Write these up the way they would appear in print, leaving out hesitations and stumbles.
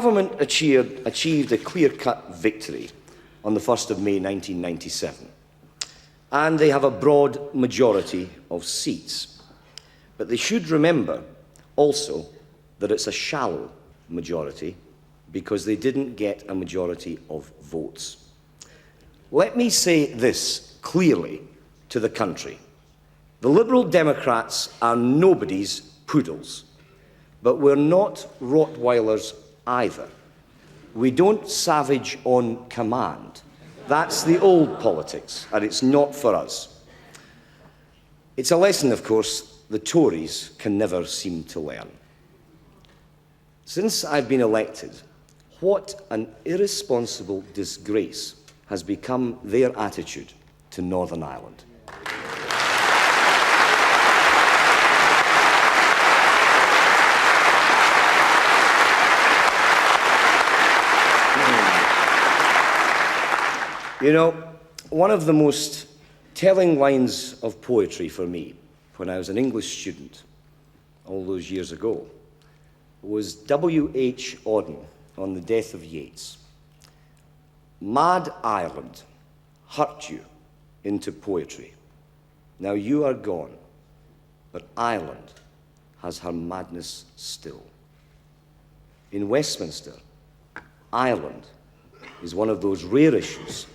The government achieved a clear-cut victory on the 1st of May 1997, and they have a broad majority of seats. But they should remember also that it's a shallow majority because they didn't get a majority of votes. Let me say this clearly to the country. The Liberal Democrats are nobody's poodles, but we're not Rottweilers either. We don't savage on command. That's the old politics, and it's not for us. It's a lesson, of course, the Tories can never seem to learn. Since I've been elected, what an irresponsible disgrace has become their attitude to Northern Ireland. You know, one of the most telling lines of poetry for me when I was an English student all those years ago was W.H. Auden on the death of Yeats. Mad Ireland hurt you into poetry. Now you are gone, but Ireland has her madness still. In Westminster, Ireland is one of those rare issues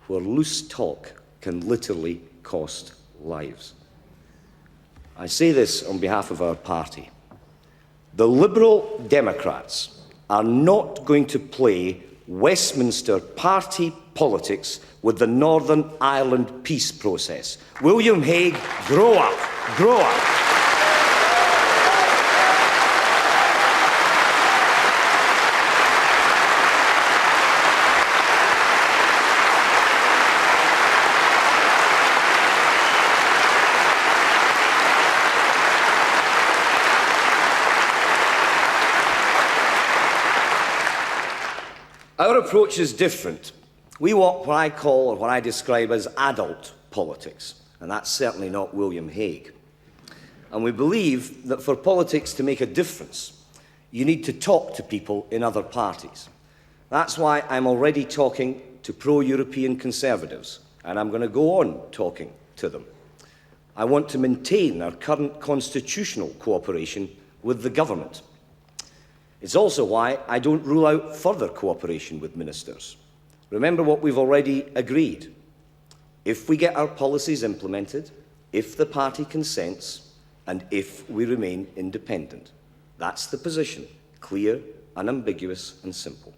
where loose talk can literally cost lives. I say this on behalf of our party. The Liberal Democrats are not going to play Westminster party politics with the Northern Ireland peace process. William Hague, grow up, grow up. Our approach is different. We walk what I call, or what I describe as adult politics, and that's certainly not William Hague. And we believe that for politics to make a difference, you need to talk to people in other parties. That's why I'm already talking to pro-European Conservatives, and I'm going to go on talking to them. I want to maintain our current constitutional cooperation with the government. It's also why I don't rule out further cooperation with ministers. Remember what we've already agreed. If we get our policies implemented, if the party consents, and if we remain independent. That's the position, clear, unambiguous, and simple.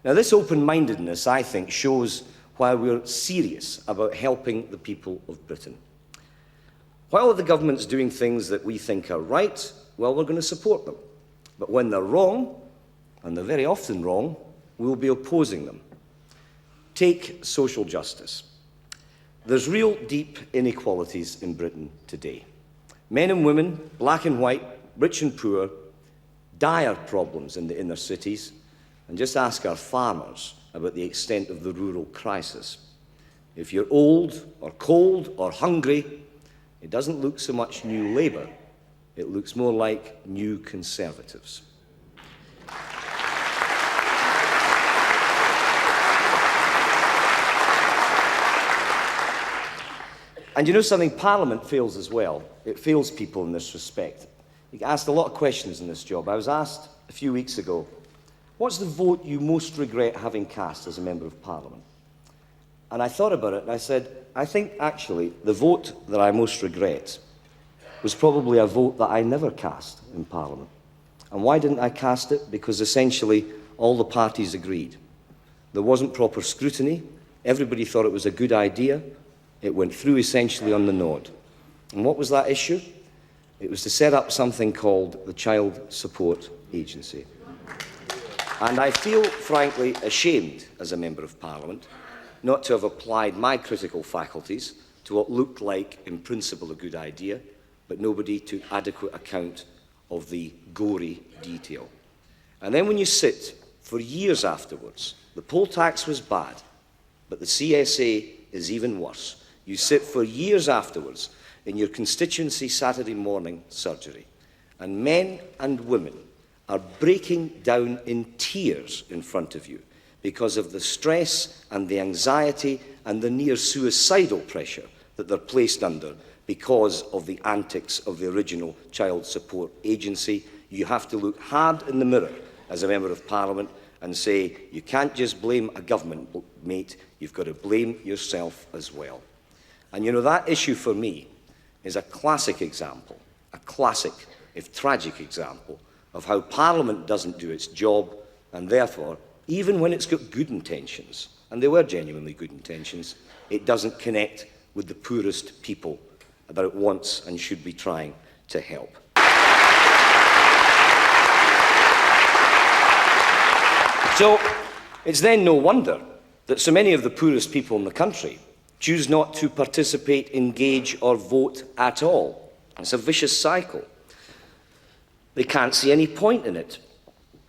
Now, this open-mindedness, I think, shows why we're serious about helping the people of Britain. While the government's doing things that we think are right, well, we're going to support them. But when they're wrong, and they're very often wrong, we will be opposing them. Take social justice. There's real deep inequalities in Britain today. Men and women, black and white, rich and poor, dire problems in the inner cities, and just ask our farmers about the extent of the rural crisis. If you're old or cold or hungry, it doesn't look so much New Labour. It looks more like New Conservatives. And you know something? Parliament fails as well. It fails people in this respect. You get asked a lot of questions in this job. I was asked a few weeks ago, what's the vote you most regret having cast as a Member of Parliament? And I thought about it and I said, I think actually the vote that I most regret was probably a vote that I never cast in Parliament. And why didn't I cast it? Because essentially all the parties agreed. There wasn't proper scrutiny. Everybody thought it was a good idea. It went through essentially on the nod. And what was that issue? It was to set up something called the Child Support Agency. And I feel, frankly, ashamed as a Member of Parliament not to have applied my critical faculties to what looked like, in principle, a good idea, but nobody took adequate account of the gory detail. And then when you sit for years afterwards, the poll tax was bad, but the CSA is even worse. You sit for years afterwards in your constituency Saturday morning surgery, and men and women are breaking down in tears in front of you because of the stress and the anxiety and the near suicidal pressure that they're placed under because of the antics of the original Child Support Agency. You have to look hard in the mirror as a Member of Parliament and say, you can't just blame a government mate, you've got to blame yourself as well. And you know, that issue for me is a classic example, a classic, if tragic example, of how Parliament doesn't do its job, and therefore, even when it's got good intentions, and they were genuinely good intentions, it doesn't connect with the poorest people that it wants and should be trying to help. So it's then no wonder that so many of the poorest people in the country choose not to participate, engage or vote at all. It's a vicious cycle. They can't see any point in it.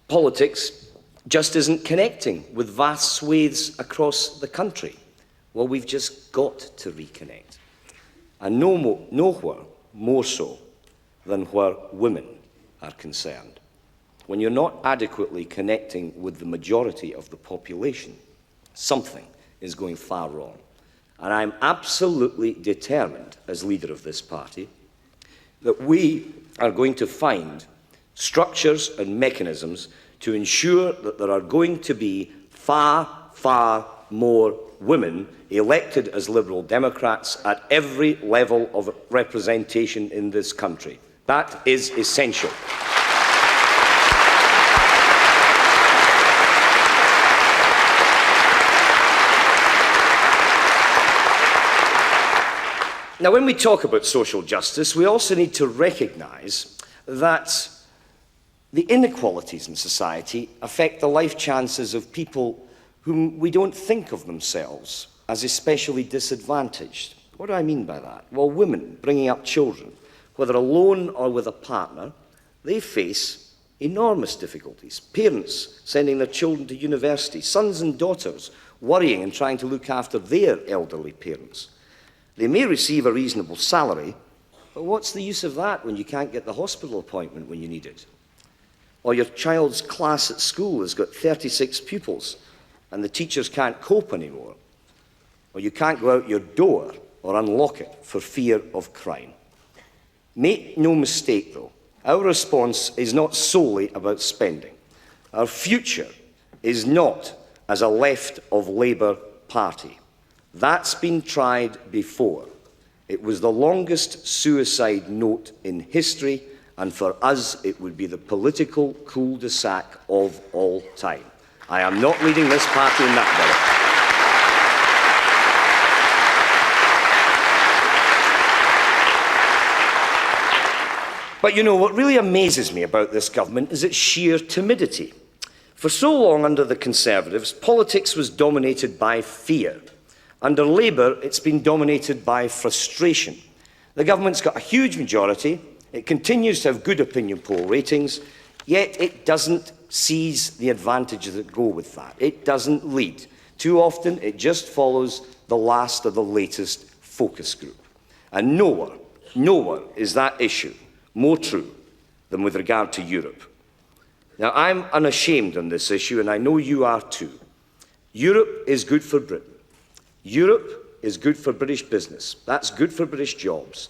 Politics just isn't connecting with vast swathes across the country. Well, we've just got to reconnect. And nowhere more so than where women are concerned. When you're not adequately connecting with the majority of the population, something is going far wrong. And I'm absolutely determined, as leader of this party, that we are going to find structures and mechanisms to ensure that there are going to be far, far more women elected as Liberal Democrats at every level of representation in this country. That is essential. Now, when we talk about social justice, we also need to recognise that the inequalities in society affect the life chances of people whom we don't think of themselves as especially disadvantaged. What do I mean by that? Well, women bringing up children, whether alone or with a partner, they face enormous difficulties. Parents sending their children to university, sons and daughters worrying and trying to look after their elderly parents. They may receive a reasonable salary, but what's the use of that when you can't get the hospital appointment when you need it? Or your child's class at school has got 36 pupils and the teachers can't cope anymore. Or you can't go out your door or unlock it for fear of crime. Make no mistake, though, our response is not solely about spending. Our future is not as a left of Labour Party. That's been tried before. It was the longest suicide note in history, and for us it would be the political cul-de-sac of all time. I am not leading this party in that direction. But you know, what really amazes me about this government is its sheer timidity. For so long under the Conservatives, politics was dominated by fear. Under Labour, it's been dominated by frustration. The government's got a huge majority, it continues to have good opinion poll ratings, yet it doesn't seize the advantages that go with that. It doesn't lead. Too often, it just follows the last of the latest focus group. And nowhere is that issue more true than with regard to Europe. Now, I'm unashamed on this issue, and I know you are too. Europe is good for Britain. Europe is good for British business. That's good for British jobs.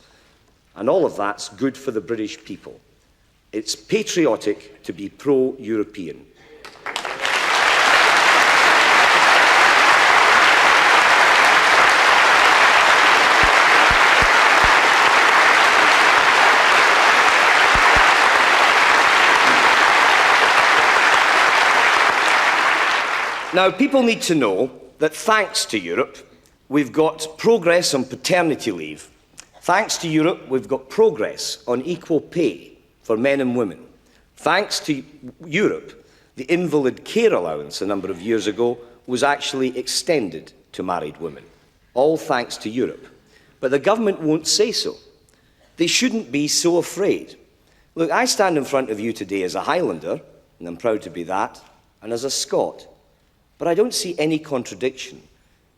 And all of that's good for the British people. It's patriotic to be pro-European. Now, people need to know that thanks to Europe, we've got progress on paternity leave. Thanks to Europe, we've got progress on equal pay for men and women. Thanks to Europe, the invalid care allowance a number of years ago was actually extended to married women. All thanks to Europe. But the government won't say so. They shouldn't be so afraid. Look, I stand in front of you today as a Highlander, and I'm proud to be that, and as a Scot. But I don't see any contradiction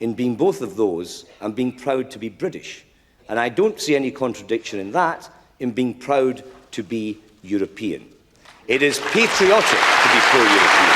in being both of those and being proud to be British. And I don't see any contradiction in that in being proud to be European. It is patriotic to be pro-European.